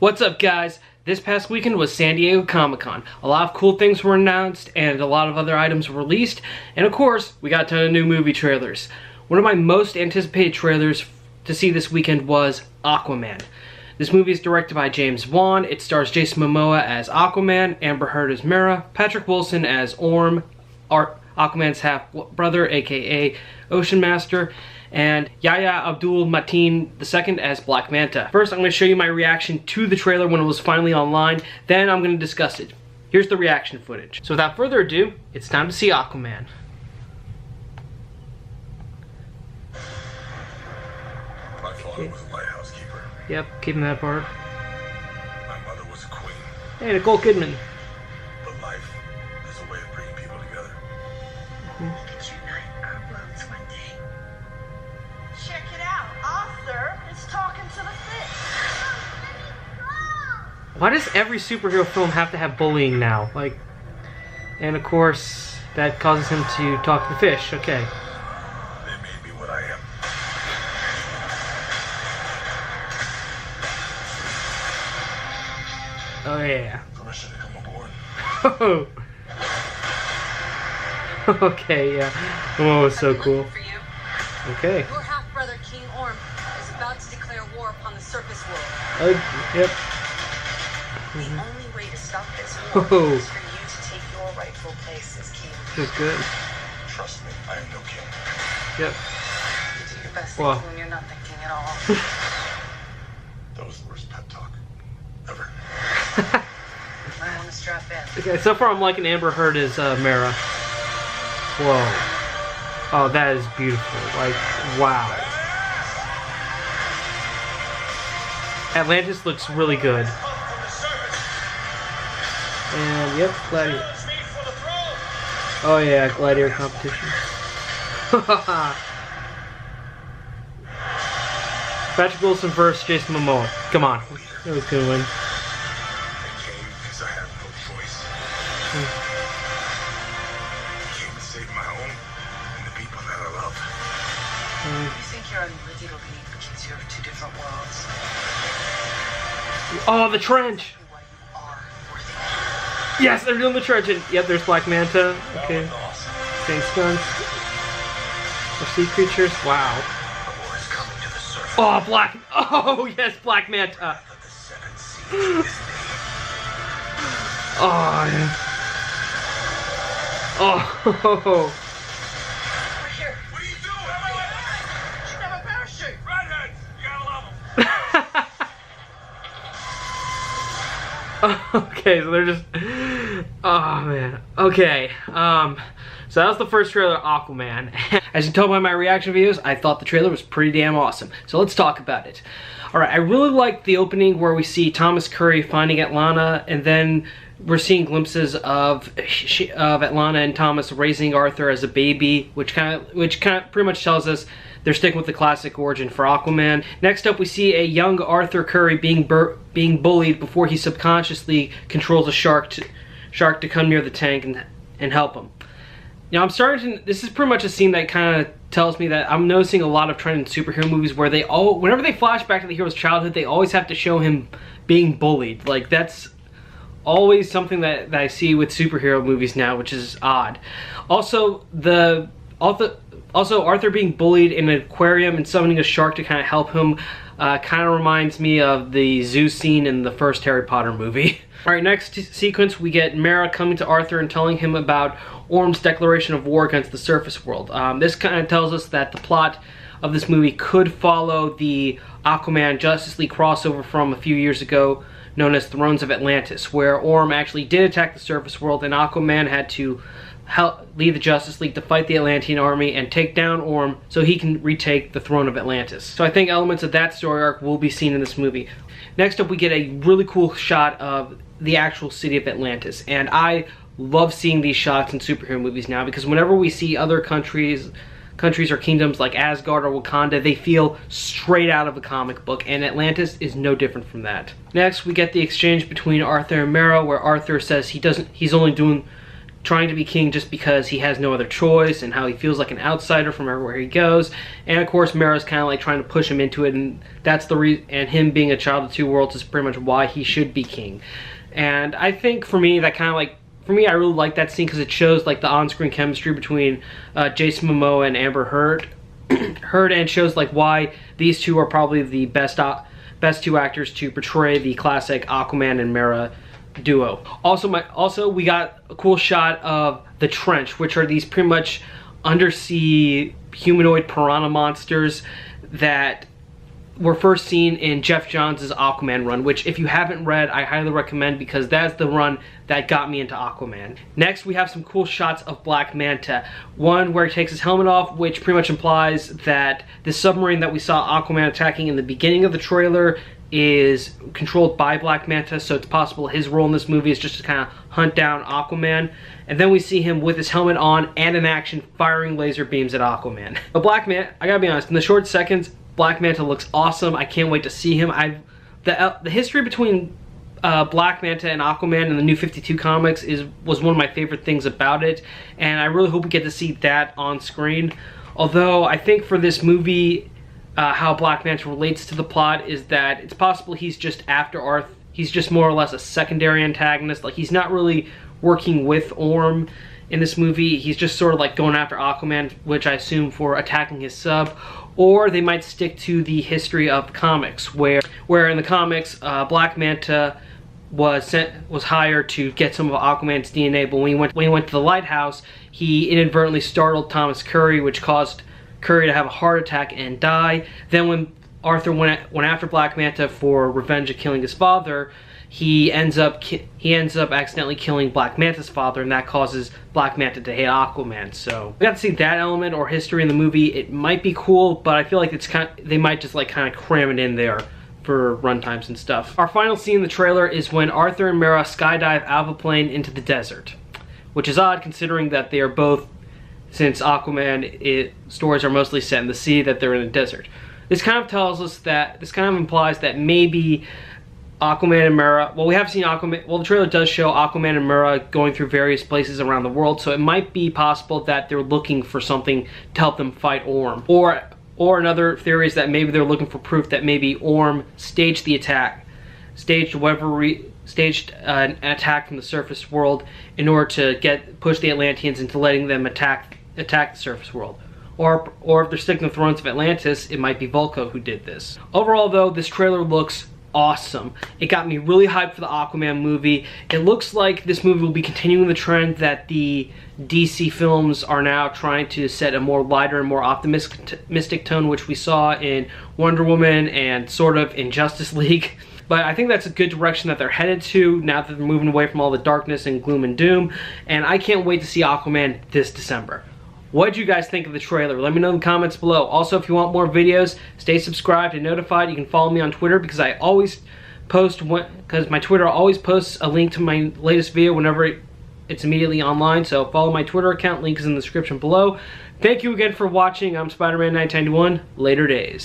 What's up, guys? This past weekend was San Diego Comic-Con. A lot of cool things were announced and a lot of other items were released. And of course, we got a ton of new movie trailers. One of my most anticipated trailers to see this weekend was Aquaman. This movie is directed by James Wan. It stars Jason Momoa as Aquaman, Amber Heard as Mera, Patrick Wilson as Orm, Aquaman's half-brother, aka Ocean Master, and Yahya Abdul-Mateen II as Black Manta. First, I'm going to show you my reaction to the trailer when it was finally online, then I'm going to discuss it. Here's the reaction footage. So without further ado, it's time to see Aquaman. My father was a lighthouse keeper. Yep, keeping that part. My mother was a queen. Hey, Nicole Kidman. But life is a way of bringing people together. Unite our worlds one day. Check it out. Arthur is talking to the fish. Why does every superhero film have to have bullying now? Like, and of course, that causes him to talk to the fish. Okay. They made me what I am. Oh yeah. Permission to come aboard. Oh. Okay, yeah. Oh, it was so cool. For you. Okay. Your half-brother King Orm is about to declare war upon the surface world. Yep. The only way to stop this war Oh. is for you to take your rightful place as king. That's good. Trust me, I am no king. Yep. You do your best Well. thinking when you're not thinking at all. That was the worst pep talk ever. I want to strap in. Okay, so far I'm liking Amber Heard as Mera. Whoa. Oh, that is beautiful. Like, wow. Atlantis looks really good. And, yep, Gladiator. Oh yeah, Gladiator competition. Patrick Wilson versus Jason Momoa. Come on. That was gonna win. I came because I had no choice. I came to save my home and the people that I love. You think you're unworthy to lead because you're of two different worlds. Oh, the trench! What you are worthy. Yes, they're doing the trench. And, yep, there's Black Manta. Okay. That was awesome. Saint stunts. Or sea creatures. Wow. The war is coming to the surface. Oh, Black. Oh, yes, Black Manta. Let the seven seas in this day. Oh, yeah. Oh. We're here. What are you doing? You should have a parachute. Redheads, you gotta love them. Okay, so they're just. Oh man. Okay. So that was the first trailer of Aquaman. As you can tell by my reaction videos, I thought the trailer was pretty damn awesome. So let's talk about it. Alright, I really liked the opening where we see Thomas Curry finding Atlanta, and then we're seeing glimpses of Atlanta and Thomas raising Arthur as a baby, which kind of pretty much tells us they're sticking with the classic origin for Aquaman. Next up, we see a young Arthur Curry being bullied before he subconsciously controls a shark to come near the tank and help him. Now, I'm starting to. This is pretty much a scene that kind of tells me that I'm noticing a lot of trend in superhero movies where whenever they flash back to the hero's childhood, they always have to show him being bullied. Like, that's always something that I see with superhero movies now, which is odd. Also, Arthur being bullied in an aquarium and summoning a shark to kind of help him kind of reminds me of the zoo scene in the first Harry Potter movie. Alright, next sequence we get Mera coming to Arthur and telling him about Orm's declaration of war against the surface world. This kind of tells us that the plot of this movie could follow the Aquaman Justice League crossover from a few years ago, known as Thrones of Atlantis, where Orm actually did attack the surface world and Aquaman had to lead the Justice League to fight the Atlantean army and take down Orm so he can retake the throne of Atlantis. So I think elements of that story arc will be seen in this movie. Next up, we get a really cool shot of the actual city of Atlantis, and I love seeing these shots in superhero movies now because whenever we see other countries or kingdoms like Asgard or Wakanda, they feel straight out of a comic book, and Atlantis is no different from that. Next, we get the exchange between Arthur and Mera, where Arthur says he's only doing trying to be king just because he has no other choice, and how he feels like an outsider from everywhere he goes. And of course Mera's kind of like trying to push him into it, and that's the reason, and him being a child of two worlds is pretty much why he should be king. And I think for me, that kind of like, for me, I really like that scene because it shows like the on-screen chemistry between Jason Momoa and Amber Heard, and shows like why these two are probably the best two actors to portray the classic Aquaman and Mera duo. Also, we got a cool shot of the trench, which are these pretty much undersea humanoid piranha monsters that were first seen in Jeff Johns' Aquaman run, which if you haven't read, I highly recommend because that's the run that got me into Aquaman. Next, we have some cool shots of Black Manta. One where he takes his helmet off, which pretty much implies that the submarine that we saw Aquaman attacking in the beginning of the trailer is controlled by Black Manta, so it's possible his role in this movie is just to kind of hunt down Aquaman. And then we see him with his helmet on and in action firing laser beams at Aquaman. But Black Manta, I gotta be honest, in the short seconds, Black Manta looks awesome. I can't wait to see him. The history between Black Manta and Aquaman in the New 52 comics was one of my favorite things about it, and I really hope we get to see that on screen. Although I think for this movie, how Black Manta relates to the plot is that it's possible he's just after Arthur. He's just more or less a secondary antagonist. Like, he's not really working with Orm in this movie. He's just sort of like going after Aquaman, which I assume for attacking his sub. Or they might stick to the history of the comics, where in the comics, Black Manta was hired to get some of Aquaman's DNA, but when he went to the lighthouse, he inadvertently startled Thomas Curry, which caused Curry to have a heart attack and die. Then when Arthur went after Black Manta for revenge of killing his father, he ends up accidentally killing Black Manta's father, and that causes Black Manta to hate Aquaman. So we got to see that element or history in the movie. It might be cool, but I feel like they might just like kind of cram it in there for runtimes and stuff. Our final scene in the trailer is when Arthur and Mera skydive out of a plane into the desert, which is odd considering that they are both, since Aquaman stories are mostly set in the sea, that they're in a desert. This kind of implies that maybe Aquaman and Mera, well, we have seen Aquaman, well, the trailer does show Aquaman and Mera going through various places around the world, so it might be possible that they're looking for something to help them fight Orm. Or another theory is that maybe they're looking for proof that maybe Orm staged the attack, staged an attack from the surface world in order to push the Atlanteans into letting them attack the surface world. Or if they're sticking to the thrones of Atlantis, it might be Vulko who did this. Overall though, this trailer looks awesome. It got me really hyped for the Aquaman movie. It looks like this movie will be continuing the trend that the DC films are now trying to set a more lighter and more optimistic tone, which we saw in Wonder Woman and sort of in Justice League. But I think that's a good direction that they're headed to now that they're moving away from all the darkness and gloom and doom. And I can't wait to see Aquaman this December. What did you guys think of the trailer? Let me know in the comments below. Also, if you want more videos, stay subscribed and notified. You can follow me on Twitter because I always post, because my Twitter always posts a link to my latest video whenever it's immediately online. So follow my Twitter account. Link is in the description below. Thank you again for watching. I'm Spider-Man 1991. Later days.